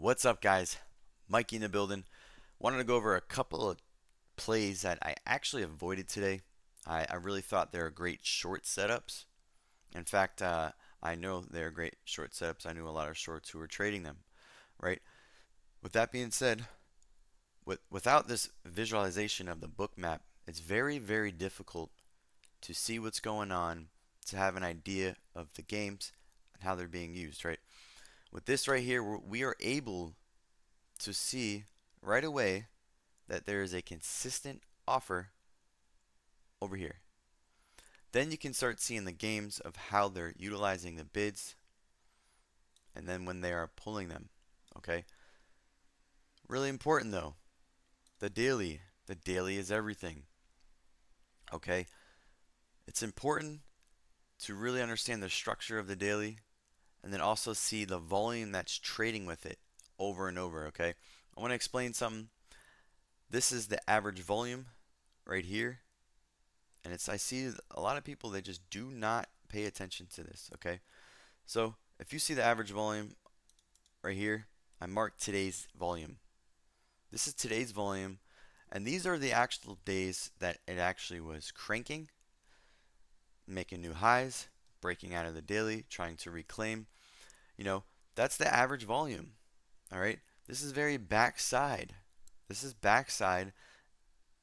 What's up, guys? Mikey in the building. Wanted to go over a couple of plays that I actually avoided today. I really thought they were great short setups. In fact, I know they're great short setups. I knew a lot of shorts who were trading them, right? With that being said, without this visualization of the book map, it's very, very difficult to see what's going on, to have an idea of the games and how they're being used, right? With this right here, we are able to see right away that there is a consistent offer over here. Then you can start seeing the games of how they're utilizing the bids and then when they are pulling them. Okay? Really important though, the daily. The daily is everything. Okay? It's important to really understand the structure of the daily and then also see the volume that's trading with it over and over. Okay? I want to explain something. This is the average volume right here. And I see a lot of people, they just do not pay attention to this. Okay? So if you see the average volume right here, I marked today's volume. This is today's volume, and these are the actual days that it actually was cranking, making new highs, breaking out of the daily, trying to reclaim. You know, that's the average volume. All right. This is very backside. This is backside,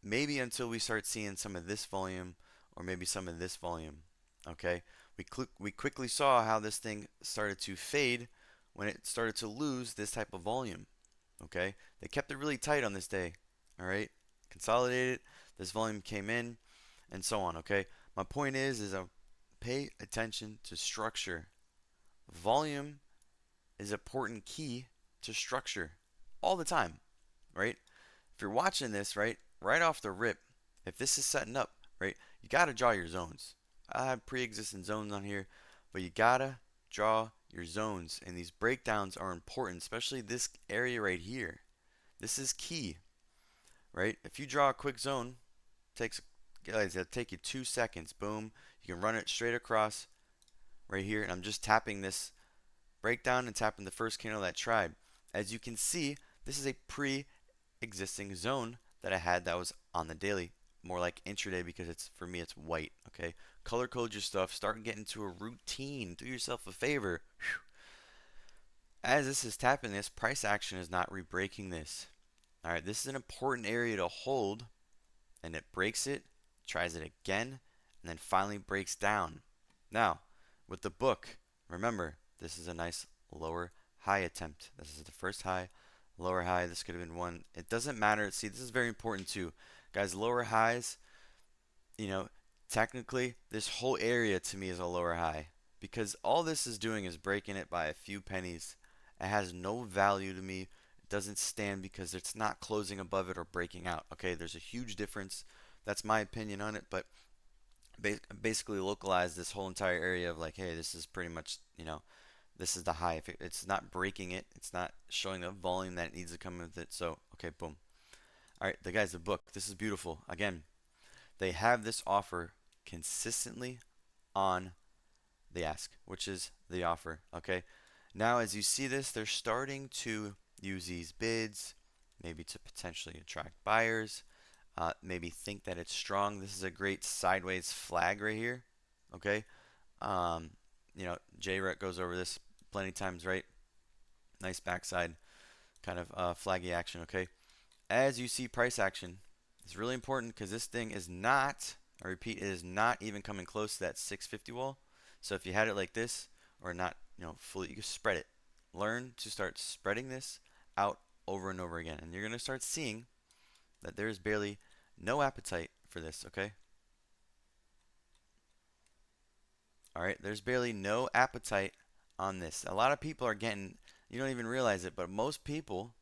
maybe until we start seeing some of this volume or maybe some of this volume. Okay. We quickly saw how this thing started to fade when it started to lose this type of volume. Okay, they kept it really tight on this day. All right, consolidated. This volume came in, and so on. Okay, my point is pay attention to structure. Volume is an important key to structure all the time, right? If you're watching this, right off the rip, if this is setting up, right, you gotta draw your zones. I have pre-existing zones on here, but you gotta draw your zones, and these breakdowns are important, especially this area right here. This is key, right? If you draw a quick zone, takes guys, it'll take you 2 seconds. Boom, you can run it straight across right here, and I'm just tapping this breakdown and tapping the first candle that tried. As you can see, this is a pre-existing zone that I had that was on the daily, more like intraday because it's for me it's white. Okay, color code your stuff. Start getting to a routine. Do yourself a favor. Whew. As this is tapping this, price action is not re-breaking this. All right, this is an important area to hold, and it breaks it, tries it again, and then finally breaks down. Now, with the book, remember, this is a nice lower high attempt. This is the first high, lower high. This could have been one. It doesn't matter. See, this is very important too. Guys, lower highs, you know, technically, this whole area to me is a lower high because all this is doing is breaking it by a few pennies. It has no value to me. It doesn't stand because it's not closing above it or breaking out. Okay, there's a huge difference. That's my opinion on it, but basically localize this whole entire area of like, hey, this is pretty much, this is the high. If it's not breaking it, it's not showing the volume that needs to come with it. So, okay, boom. All right, the book. This is beautiful. Again, they have this offer consistently on the ask, which is the offer. Okay. Now, as you see this, they're starting to use these bids, maybe to potentially attract buyers, maybe think that it's strong. This is a great sideways flag right here. Okay. Um, Jrut goes over this plenty times, right? Nice backside kind of flaggy action. Okay. As you see price action, it's really important because this thing is not, I repeat, it is not even coming close to that 650 wall. So if you had it like this or not, fully, you can spread it. Learn to start spreading this out over and over again. And you're going to start seeing that there is barely no appetite for this, okay? All right, there's barely no appetite on this. A lot of people are getting, you don't even realize it, but most people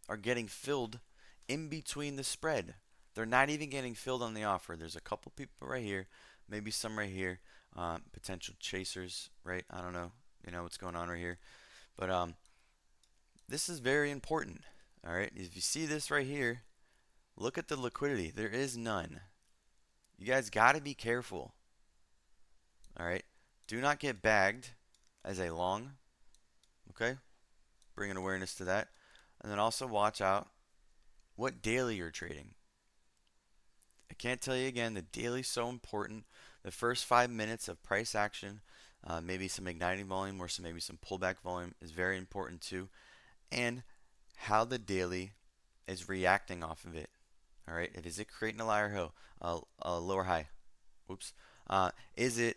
are getting filled in between the spread. They're not even getting filled on the offer. There's a couple people right here, maybe some right here, potential chasers, right? I don't know, what's going on right here, but this is very important. All right, if you see this right here, look at the liquidity. There is none. You guys got to be careful. All right, do not get bagged as a long. Okay, bringing awareness to that. And then also watch out what daily you're trading. I can't tell you again, the daily is so important. The first 5 minutes of price action, maybe some igniting volume or maybe some pullback volume is very important too. And how the daily is reacting off of it. All right, is it creating a a lower high? Oops. Is it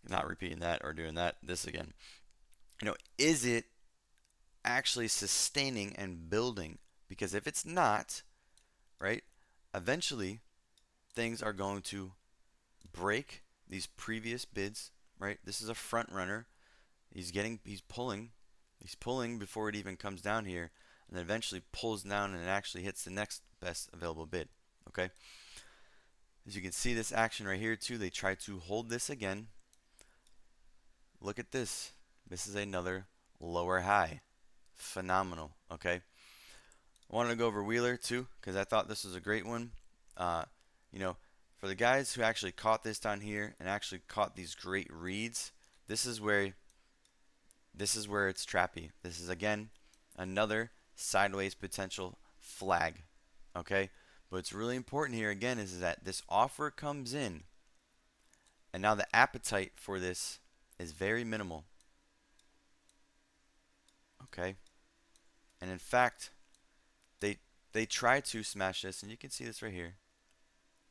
not repeating that or doing this again? Is it actually sustaining and building? Because if it's not, right, eventually things are going to break these previous bids, right? This is a front runner. He's pulling before it even comes down here, and then eventually pulls down and it actually hits the next best available bid. Okay. As you can see, this action right here too, they try to hold this again. Look at this. This is another lower high. Phenomenal. Okay. I wanted to go over Wheeler too because I thought this was a great one. Uh, you know, for the guys who actually caught this down here and actually caught these great reads, this is where it's trappy. This is again another sideways potential flag. Okay, but what's really important here again is that this offer comes in, and now the appetite for this is very minimal. Okay, and in fact, they try to smash this, and you can see this right here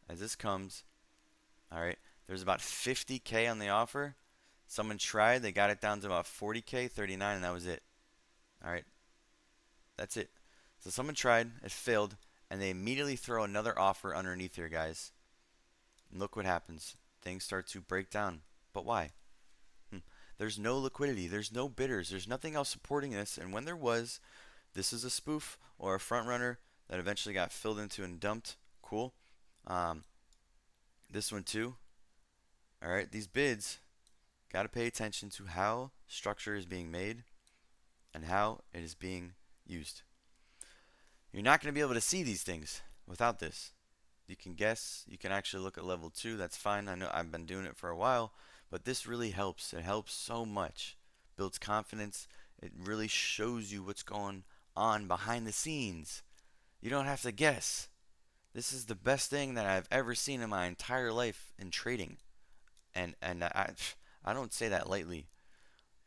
as this comes. All right, there's about 50K on the offer. Someone tried, they got it down to about 40K, 39, and that was it. All right, that's it. So someone tried, it failed, and they immediately throw another offer underneath here, guys. And look what happens. Things start to break down. But why? There's no liquidity. There's no bidders. There's nothing else supporting this. And when there was, this is a spoof or a front runner that eventually got filled into and dumped. Cool. Um, this one too. All right. These bids, got to pay attention to how structure is being made and how it is being used. You're not going to be able to see these things without this. You can guess, you can actually look at level 2, that's fine. I know I've been doing it for a while, but this really helps. It helps so much. Builds confidence. It really shows you what's going on behind the scenes. You don't have to guess. This is the best thing that I've ever seen in my entire life in trading. And I don't say that lightly.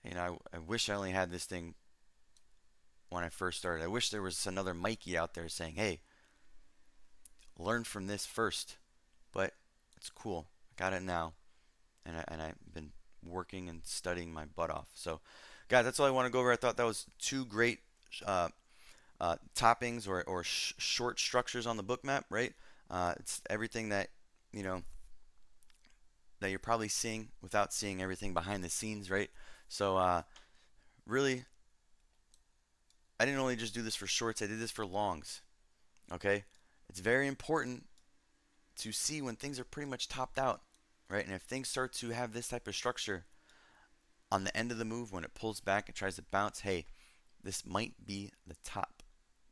I wish I only had this thing when I first started. I wish there was another Mikey out there saying, "Hey, learn from this first." But it's cool. I got it now, and I've been working and studying my butt off. So, guys, that's all I want to go over. I thought that was two great uh, toppings or short structures on the bookmap, right? It's everything that you know that you're probably seeing without seeing everything behind the scenes, right? So, really, I didn't only just do this for shorts. I did this for longs. Okay, it's very important to see when things are pretty much topped out, right? And if things start to have this type of structure on the end of the move, when it pulls back and tries to bounce, hey, this might be the top.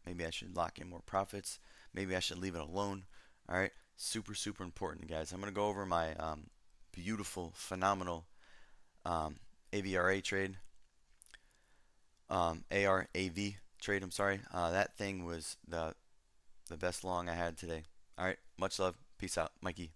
Maybe I should lock in more profits. Maybe I should leave it alone. All right, super, super important, guys. I'm going to go over my beautiful, phenomenal AVRA trade, ARAV trade. I'm sorry. That thing was the best long I had today. All right, much love. Peace out, Mikey.